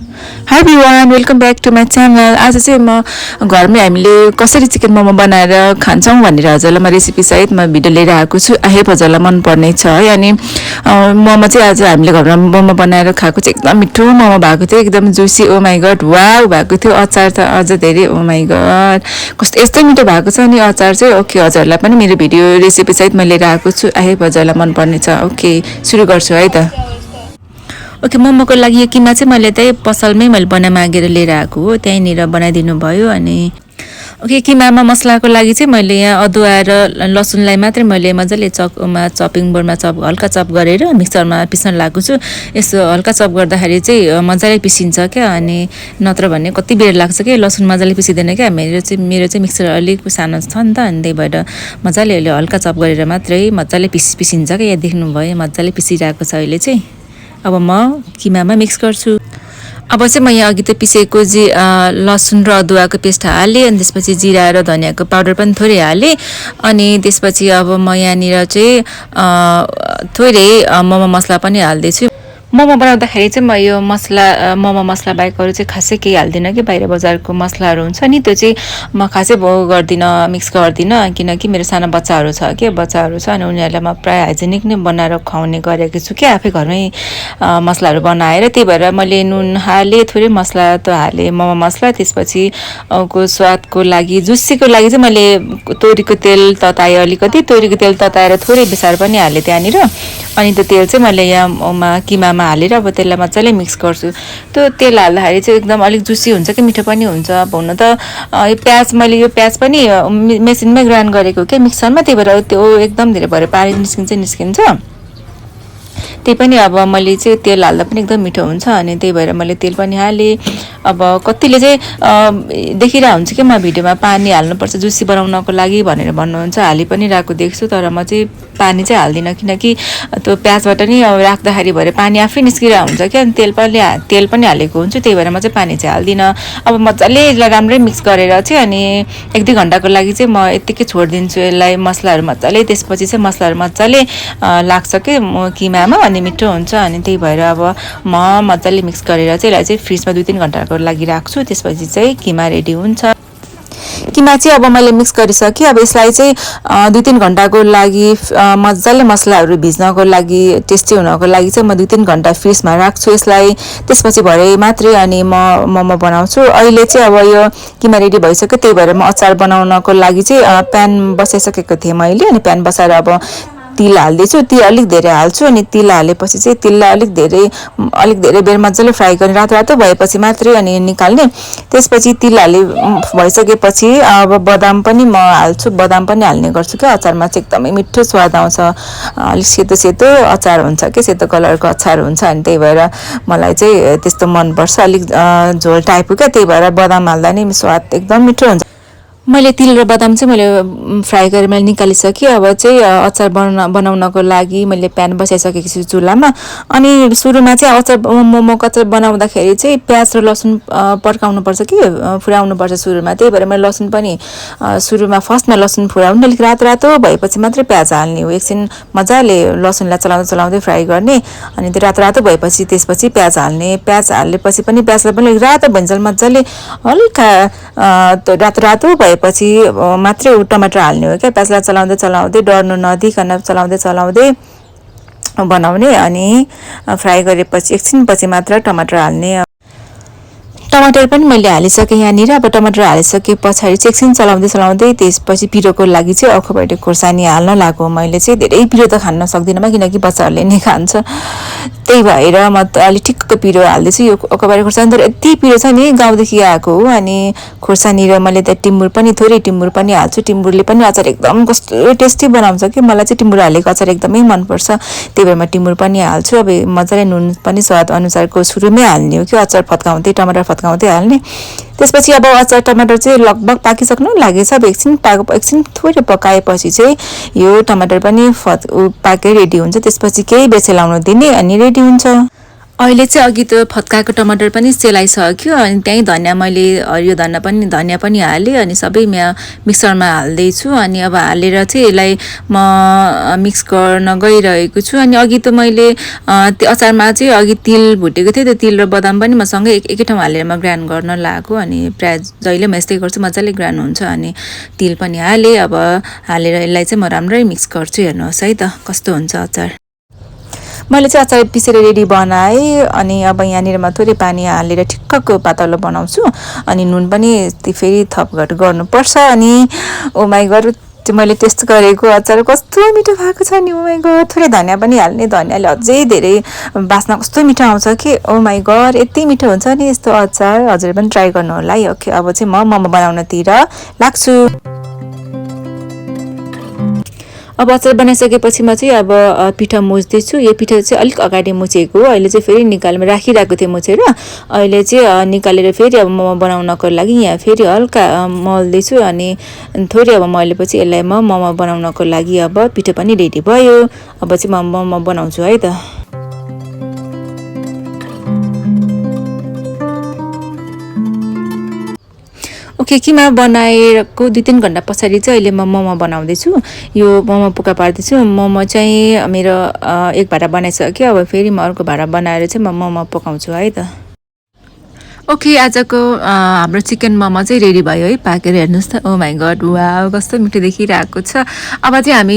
Hi everyone, welcome back to my channel. आज चाहिँ म घरमै हामीले कसरी चिकन मोमो बनाएर खान्छौं भनेर हजुरलाई म रेसिपी सहित म भिडियो लिएर आएको छु। आई होप हजुरलाई मन पर्ने छ है। अनि मोमो चाहिँ आज हामीले घरमा मोमो बनाएर खाएको चाहिँ एकदम मिठो मोमो भएको थियो, एकदम juicy. Oh my god, wow भएको थियो। अचार त अझ धेरै, ओ माय गॉड कस्तो यस्तो मिठो भएको छ नि अचार चाहिँ। ओके, हजुरलाई पनि मेरो भिडियो रेसिपी सहित म लिएर आएको छु। आई होप हजुरलाई मन पर्ने छ। ओके, सुरु गर्छु है त। ओके, मोमोको लागि यो किमा चाहिँ मैले त्यही पसलमै मैले बनाइ मागेर लिएर आएको हो, त्यहीँनिर बनाइदिनु भयो। अनि ओके, किमामा मसलाको लागि चाहिँ मैले यहाँ अदुवा र लसुनलाई मात्रै मैले मजाले चपिङ बोर्डमा हल्का चप गरेर मिक्सरमा पिस्न लागेको छु। यसो हल्का चप गर्दाखेरि चाहिँ मजाले पिसिन्छ क्या, अनि नत्र भने कति बेर लाग्छ कि लसुन मजाले पिसिँदैन क्या। मेरो चाहिँ मिक्सर अलिक सानो छ नि त, अनि त्यही भएर मजाले अहिले हल्का चप गरेर मात्रै मजाले पिसिन्छ क्या। यहाँ देख्नुभयो मजाले पिसिरहेको छ अहिले चाहिँ। अब म किमामा मिक्स गर्छु। अब चाहिँ म यहाँ अघि त पिसेको लसुन र अदुवाको पेस्ट हालेँ, अनि त्यसपछि जिरा र धनियाको पाउडर पनि थोरै हालेँ। अनि त्यसपछि अब म यहाँनिर चाहिँ थोरै मोमो मसला पनि हाल्दैछु। मोमो बनाउँदाखेरि चाहिँ म यो मोमो मसला बाहेक अरू चाहिँ खासै केही हाल्दिनँ कि, बाहिर बजारको मसलाहरू हुन्छ नि त्यो चाहिँ म खासै गर्दिनँ, मिक्स गर्दिनँ। किनकि मेरो सानो बच्चाहरू छ कि, बच्चाहरू छ, अनि उनीहरूलाई म प्रायः हाइजेनिक नै बनाएर खुवाउने गरेको छु कि, आफै घरमै मसलाहरू बनाएर। त्यही भएर मैले नुन हालेँ, थोरै मसला त हालेँ, मोमो मसला। त्यसपछि को स्वादको लागि, जुसीको लागि चाहिँ मैले तोरीको तेल तताएँ, अलिकति तोरीको तेल तताएर थोरै बेसार पनि हालेँ त्यहाँनिर। अनि त्यो तेल चाहिँ मैले यहाँ किमामा हालेर अब त्यसलाई मजाले मिक्स गर्छु। त्यो तेल हाल्दाखेरि चाहिँ एकदम अलिक जुसी हुन्छ कि, मिठो पनि हुन्छ। अब हुन त मैले यो प्याज पनि मेसिनमै ग्राइन्ड गरेको के, मिक्सरमा, त्यही भएर त्यो एकदम धेरै भएर पानी निस्किन्छ। त्यही पनि अब मैले चाहिँ तेल हाल्दा पनि एकदम मिठो हुन्छ, अनि त्यही भएर मैले तेल पनि हालेँ। अब कतिले चाहिँ देखिरहेको हुन्छ कि म भिडियोमा पानी हाल्नुपर्छ जुसी बनाउनको लागि भनेर भन्नुहुन्छ, हालि पनि रहेको देख्छु। तर म चाहिँ पानी चाहिँ हाल्दिनँ, किनकि त्यो प्याजबाट नि राख्दाखेरि भएर पानी आफै निस्किरहेको हुन्छ क्या, अनि तेल पनि हालेको हुन्छु। त्यही भएर म चाहिँ पानी चाहिँ हाल्दिनँ। अब मजाले यसलाई राम्रै मिक्स गरेर चाहिँ अनि 1-2 घन्टाको लागि चाहिँ म यत्तिकै छोडिदिन्छु यसलाई, मसलाहरू मजाले। त्यसपछि चाहिँ मसलाहरू मजाले लाग्छ कि किमामा, अनि मिठो हुन्छ। अनि त्यही भएर अब म मजाले मिक्स गरेर चाहिँ यसलाई चाहिँ फ्रिजमा 2-3 घन्टाको लागि राख्छु। त्यसपछि चाहिँ किमा रेडी हुन्छ। किमा चाहिँ अब मैले मिक्स गरिसकेँ। अब यसलाई चाहिँ 2-3 घन्टाको लागि मजाले मसलाहरू भिज्नको लागि, टेस्टी हुनको लागि चाहिँ म 2-3 घन्टा फ्रिजमा राख्छु यसलाई। त्यसपछि भरे मात्रै अनि म मोमो बनाउँछु। अहिले चाहिँ अब यो किमा रेडी भइसक्यो, त्यही भएर म अचार बनाउनको लागि चाहिँ प्यान बसाइसकेको थिएँ मैले। अनि प्यान बसाएर अब तिल हाल्दैछु, तिल अलिक धेरै हाल्छु। अनि तिल हालेपछि चाहिँ तिललाई अलिक धेरै बेर मजाले फ्राई गर्ने, रातो भएपछि मात्रै अनि निकाल्ने। त्यसपछि तिल भइसकेपछि अब बदाम पनि म हाल्छु, बदाम पनि हाल्ने गर्छु क्या। अचारमा चाहिँ एकदमै मिठो स्वाद आउँछ, अलिक सेतो अचार हुन्छ कि, सेतो कलरको अचार हुन्छ। अनि त्यही भएर मलाई चाहिँ त्यस्तो मनपर्छ, अलिक झोल टाइपको क्या। त्यही भएर बदाम हाल्दा नि स्वाद एकदम मिठो हुन्छ। मैले तिल र बदाम चाहिँ मैले फ्राई गरेर मैले निकालिसकेँ। अब चाहिँ अचार बनाउनको लागि मैले प्यान बसाइसकेको छु चुल्हामा। अनि सुरुमा चाहिँ मोमोको अचार बनाउँदाखेरि चाहिँ प्याज र लसुन पड्काउनुपर्छ कि, फुराउनुपर्छ सुरुमा। त्यही भएर मैले लसुन पनि सुरुमा फर्स्टमा लसुन फुराउनु, अलिक रातो भएपछि मात्रै प्याज हाल्ने हो। एकछिन मजाले लसुनलाई चलाउँदै फ्राई गर्ने, अनि त्यो रातो भएपछि त्यसपछि प्याज हाल्ने। प्याज हालेपछि पनि प्याजलाई पनि रातो भइन्जेल मजाले हल्का रातो भएपछि मात्रै टमाटर हाल्ने हो क्या। प्याजलाई चलाउँदै डर्नु नदिकन चलाउँदै बनाउने। अनि फ्राई गरेपछि एकछिनपछि मात्र टमाटर हाल्ने। टमाटर पनि मैले हालिसकेँ यहाँनिर। अब टमाटर हालिसके पछाडि चाहिँ एकछिन चलाउँदै त्यसपछि पिरोको लागि चाहिँ अखरोटको खोर्सानी हाल्न लाग्यो। मैले चाहिँ धेरै पिरो त खान सक्दिनँ म, किनकि बच्चाहरूले नै खान्छ। त्यही भएर म त अलि ठिक्क पिरो हाल्दैछु। यो अखरोटको खोर्सानी तर यति पिरो छ नि, गाउँदेखि आएको हो। अनि खोर्सानी र मैले त थोरै टिमुर पनि हाल्छु। टिमुरले पनि अचार एकदम कस्तो टेस्टी बनाउँछ कि, मलाई चाहिँ टिमुर हालेको अचार एकदमै मनपर्छ। त्यही भएर म टिमुर पनि हाल्छु। अब मजाले नुन पनि स्वाद अनुसारको सुरुमै हाल्ने हो कि, अचार टमाटर फत्काउँदै हाल्ने। त्यसपछि अब अचार टमाटर चाहिँ लगभग पाकिसक्नु लागेछ। अब एकछिन थोरै पकाएपछि चाहिँ यो टमाटर पनि पाके रेडी हुन्छ। त्यसपछि केही बेर सेलाउन दिने, अनि रेडी हुन्छ। अहिले चाहिँ अघि त्यो फत्काएको टमाटर पनि सेलाइसक्यो अनि त्यहीँ धनियाँ मैले हरियो धनियाँ पनि हालेँ अनि सबै मिक्सरमा हाल्दैछु अनि अब हालेर चाहिँ यसलाई म मिक्स गर्न गइरहेको छु अनि अघि त मैले त्यो अचारमा चाहिँ अघि तिल भुटेको थिएँ त्यो तिल र बदाम पनि म सँगै एकै ठाउँ हालेर म ग्राइन्ड गर्न लागेको अनि प्रायः जहिले म यस्तै गर्छु मजाले ग्राइन्ड हुन्छ अनि तिल पनि हालेँ अब हालेर यसलाई चाहिँ म राम्रै मिक्स गर्छु हेर्नुहोस् है त कस्तो हुन्छ अचार मैले चाहिँ अचार पिसेर रेडी बनाएँ अनि अब यहाँनिर म थोरै पानी हालेर ठिक्कको पातलो बनाउँछु अनि नुन पनि फेरि थपघट गर्नुपर्छ अनि ओ माई गड त्यो मैले टेस्ट गरेको अचार कस्तो मिठो भएको छ नि ओ माई गड थोरै धनियाँ पनि हाल्ने धनियाँले अझै धेरै बास्ना कस्तो मिठो आउँछ कि ओ माई गड यति मिठो हुन्छ नि यस्तो अचार हजुरले पनि ट्राई गर्नु होला है ओके अब चाहिँ म मोमो बनाउनतिर लाग्छु अब अचार बनाइसकेपछि म चाहिँ अब पिठो मुछ्दैछु यो पिठो चाहिँ अलिक अगाडि मुछेको हो अहिले चाहिँ फेरि निकालेर राखिरहेको थिएँ मुछेर अहिले चाहिँ निकालेर फेरि अब मोमो बनाउनको लागि यहाँ फेरि हल्का मल्दैछु अनि थोरै अब मैले पछि यसलाई म मोमो बनाउनको लागि अब पिठो पनि रेडी भयो अब चाहिँ म मोमो बनाउँछु है त ओके किमा बनाएको 2-3 घन्टा पछाडि चाहिँ अहिले म मोमो बनाउँदैछु यो मोमो पुका पार्दैछु मोमो चाहिँ मेरो एक भाँडा बनाइसक्यो अब फेरि म अर्को भाँडा बनाएर चाहिँ म मोमो पकाउँछु है त ओके आजको हाम्रो चिकन मोमो चाहिँ रेडी भयो है पाकेर हेर्नुहोस् त ओ माई गड वाउ कस्तो मिठो देखिरहेको छ अब चाहिँ हामी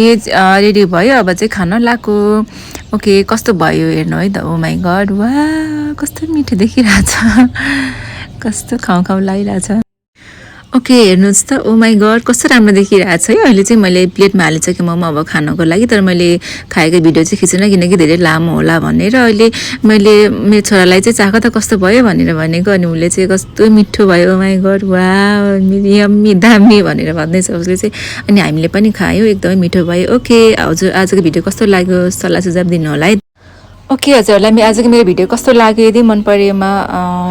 रेडी भयो अब चाहिँ खान लाग्यो ओके कस्तो भयो हेर्नु है त ओ माई गड वाउ कस्तो मिठो देखिरहेछ कस्तो खाउँ खाउँ लागिरहेछ ओके हेर्नुहोस् त ओ माई गड कस्तो राम्रो देखिरहेको छ है अहिले चाहिँ मैले प्लेटमा हालिसकेँ मोमो अब खानको लागि तर मैले खाएको भिडियो चाहिँ खिचेन किनकि धेरै लामो होला भनेर अहिले मैले मेरो छोरालाई चाहिँ चाख त कस्तो भयो भनेर भनेको अनि उसले चाहिँ कस्तो मिठो भयो ओ माई गड वाउ यम्मी दामी भनेर भन्दैछ उसले चाहिँ अनि हामीले पनि खायौँ एकदमै मिठो भयो ओके हजुर आजको भिडियो कस्तो लाग्यो सल्लाह सुझाव दिनु होला है ओके हजुरहरूलाई आजको मेरो भिडियो कस्तो लाग्यो यदि मन परेमा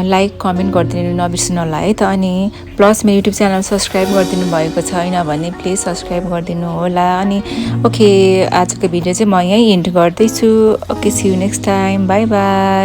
लाइक कमेन्ट गरिदिनु नबिर्सनु होला है त अनि प्लस मेरो युट्युब च्यानल सब्सक्राइब गरिदिनु भएको छैन भने प्लिज सब्सक्राइब गरिदिनु होला अनि ओके आजको भिडियो चाहिँ म यहीँ एन्ड गर्दैछु okay see you next time bye by